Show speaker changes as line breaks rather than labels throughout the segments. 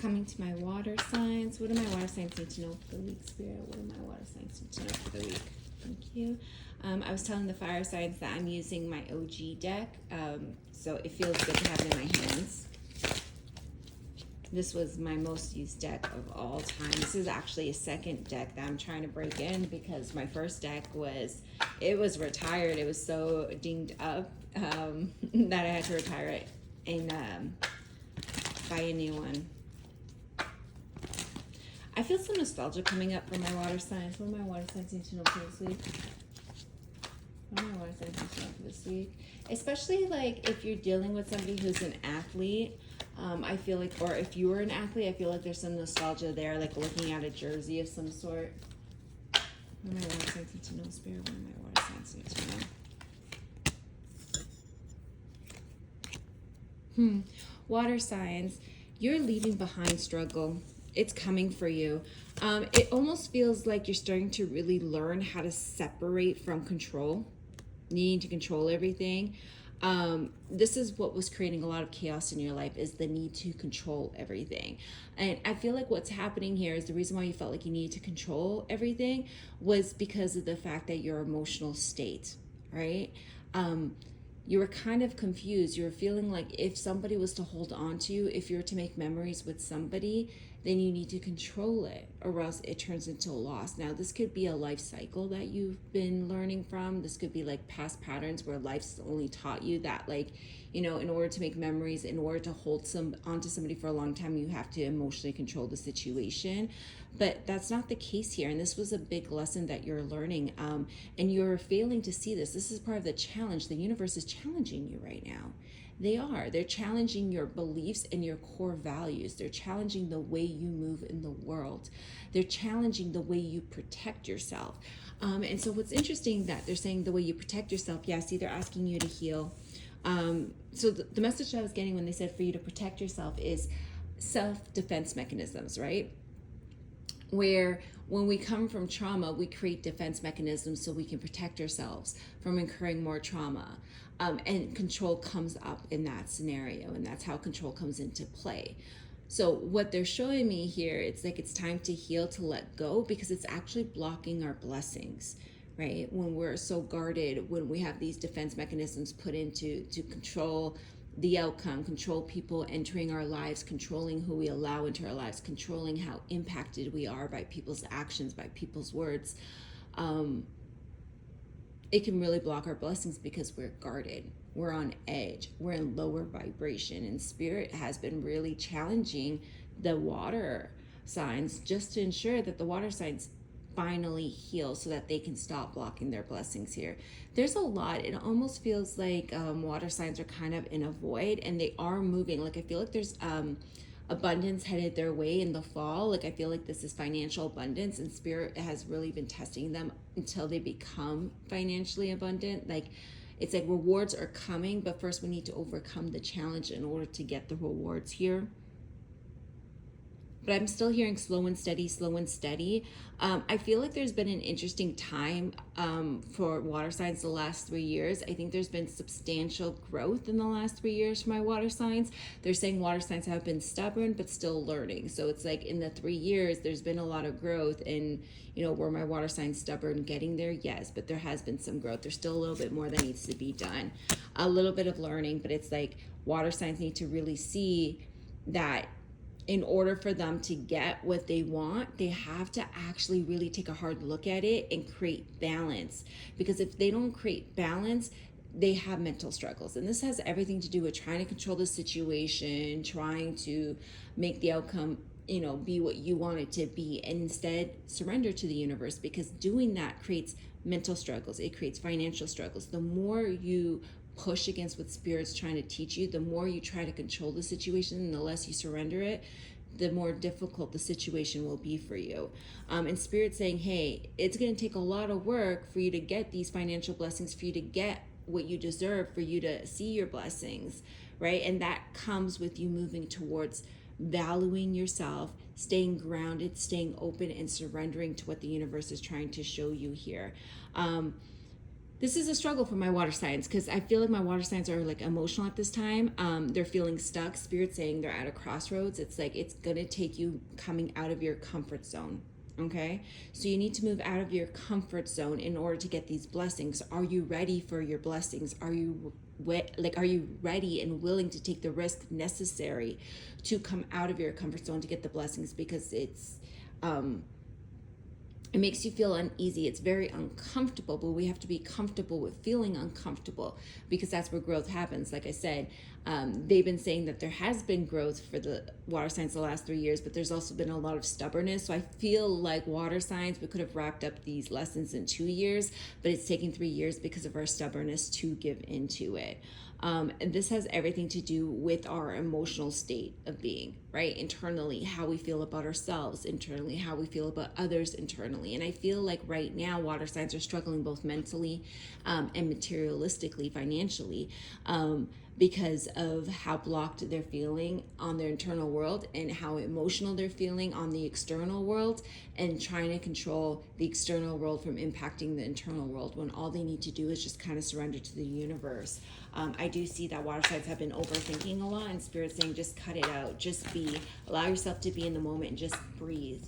Coming to my water signs. What do my water signs need to know for the week, Spirit? What do my water signs need to know for the week? Thank you. I was telling the fire signs that I'm using my OG deck, so it feels good to have it in my hands. This was my most used deck of all time. This is actually a second deck that I'm trying to break in because my first deck was retired. It was so dinged up that I had to retire it and buy a new one. I feel some nostalgia coming up for my water signs. What do my water signs need to know for this week? What do my water signs need to know for this week? Especially like if you're dealing with somebody who's an athlete. I feel like, or if you were an athlete, I feel like there's some nostalgia there, like looking at a jersey of some sort. What do my water signs need to know, Spirit? What do my water signs need to know? Water signs, you're leaving behind struggle. It's coming for you. It almost feels like you're starting to really learn how to separate from control, needing to control everything. This is what was creating a lot of chaos in your life, is the need to control everything. And I feel like what's happening here is the reason why you felt like you needed to control everything was because of the fact that your emotional state, right? You were kind of confused. You were feeling like if somebody was to hold on to you, if you were to make memories with somebody, then you need to control it or else it turns into a loss. Now, this could be a life cycle that you've been learning from. This could be like past patterns where life's only taught you that, like, you know, in order to make memories, in order to hold onto somebody for a long time, you have to emotionally control the situation. But that's not the case here. And this was a big lesson that you're learning. And you're failing to see this. This is part of the challenge. The universe is challenging you right now. They are. They're challenging your beliefs and your core values. They're challenging the way you move in the world. They're challenging the way you protect yourself. And so what's interesting that they're saying the way you protect yourself, yes, they're asking you to heal. So the message I was getting when they said for you to protect yourself is self-defense mechanisms, right? Where when we come from trauma, we create defense mechanisms so we can protect ourselves from incurring more trauma. And control comes up in that scenario, and that's how control comes into play. So what they're showing me here, it's like it's time to heal, to let go, because it's actually blocking our blessings, right? When we're so guarded, when we have these defense mechanisms put into to control the outcome, control people entering our lives, controlling who we allow into our lives, controlling how impacted we are by people's actions, by people's words. It can really block our blessings because we're guarded. We're on edge. We're in lower vibration. And Spirit has been really challenging the water signs just to ensure that the water signs finally heal so that they can stop blocking their blessings here. There's a lot. It almost feels like water signs are kind of in a void, and they are moving. Like I feel like there's abundance headed their way in the fall. Like I feel like this is financial abundance, and Spirit has really been testing them until they become financially abundant. Like it's like rewards are coming, but first we need to overcome the challenge in order to get the rewards here. But I'm still hearing slow and steady, slow and steady. I feel like there's been an interesting time for water signs the last 3 years. I think there's been substantial growth in the last 3 years for my water signs. They're saying water signs have been stubborn, but still learning. So it's like in the 3 years, there's been a lot of growth. And, you know, were my water signs stubborn getting there? Yes, but there has been some growth. There's still a little bit more that needs to be done. A little bit of learning, but it's like water signs need to really see that in order for them to get what they want, they have to actually really take a hard look at it and create balance. Because if they don't create balance, they have mental struggles. And this has everything to do with trying to control the situation, trying to make the outcome, you know, be what you want it to be, and instead surrender to the universe, because doing that creates mental struggles. It creates financial struggles. The more you push against what Spirit's trying to teach you, the more you try to control the situation and the less you surrender it, the more difficult the situation will be for you. And Spirit's saying, hey, it's going to take a lot of work for you to get these financial blessings, for you to get what you deserve, for you to see your blessings, right? And that comes with you moving towards valuing yourself, staying grounded, staying open, and surrendering to what the universe is trying to show you here. This is a struggle for my water signs because I feel like my water signs are like emotional at this time. They're feeling stuck. Spirit saying they're at a crossroads. It's like it's gonna take you coming out of your comfort zone. Okay, so you need to move out of your comfort zone in order to get these blessings. Are you ready for your blessings? Are you ready and willing to take the risk necessary to come out of your comfort zone to get the blessings? Because it makes you feel uneasy. It's very uncomfortable, but we have to be comfortable with feeling uncomfortable because that's where growth happens. Like I said, they've been saying that there has been growth for the water signs the last 3 years, but there's also been a lot of stubbornness. So I feel like water signs, we could have wrapped up these lessons in 2 years, but it's taking 3 years because of our stubbornness to give into it. And this has everything to do with our emotional state of being, right? Internally, how we feel about ourselves internally, how we feel about others internally. And I feel like right now, water signs are struggling both mentally and materialistically, financially, because of how blocked they're feeling on their internal world and how emotional they're feeling on the external world, and trying to control the external world from impacting the internal world when all they need to do is just kind of surrender to the universe. I do see that water signs have been overthinking a lot, and Spirit saying just cut it out, just be, allow yourself to be in the moment and just breathe,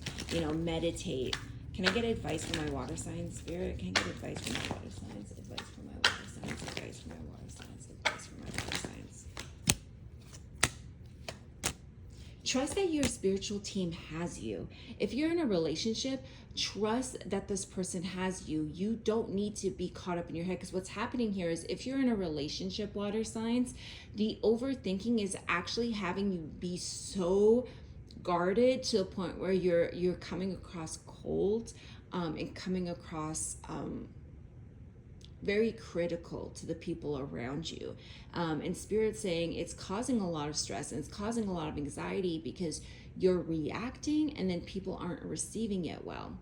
meditate. Can I get advice from my water signs, Spirit? Can I get advice from my water signs? Advice from my water signs, advice from my water signs, advice from my water signs. Trust that your spiritual team has you. If you're in a relationship, trust that this person has you. You don't need to be caught up in your head, because what's happening here is if you're in a relationship, water signs, the overthinking is actually having you be so guarded to the point where you're coming across cold, and coming across very critical to the people around you. And Spirit saying it's causing a lot of stress and it's causing a lot of anxiety because you're reacting and then people aren't receiving it well.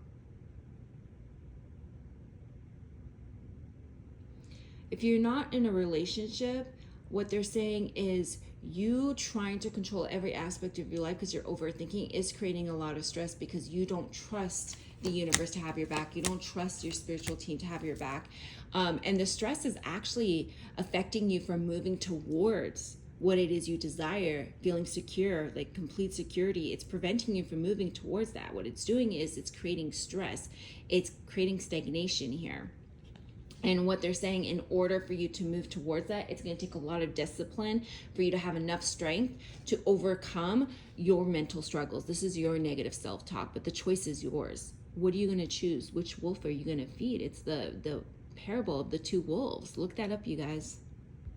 If you're not in a relationship, what they're saying is you trying to control every aspect of your life because you're overthinking is creating a lot of stress because you don't trust the universe to have your back. You don't trust your spiritual team to have your back. And the stress is actually affecting you from moving towards what it is you desire, feeling secure, like complete security. It's preventing you from moving towards that. What it's doing is it's creating stress. It's creating stagnation here. And what they're saying, in order for you to move towards that, it's going to take a lot of discipline for you to have enough strength to overcome your mental struggles. This is your negative self-talk, but the choice is yours. What are you going to choose? Which wolf are you going to feed? It's the parable of the two wolves. Look that up, you guys.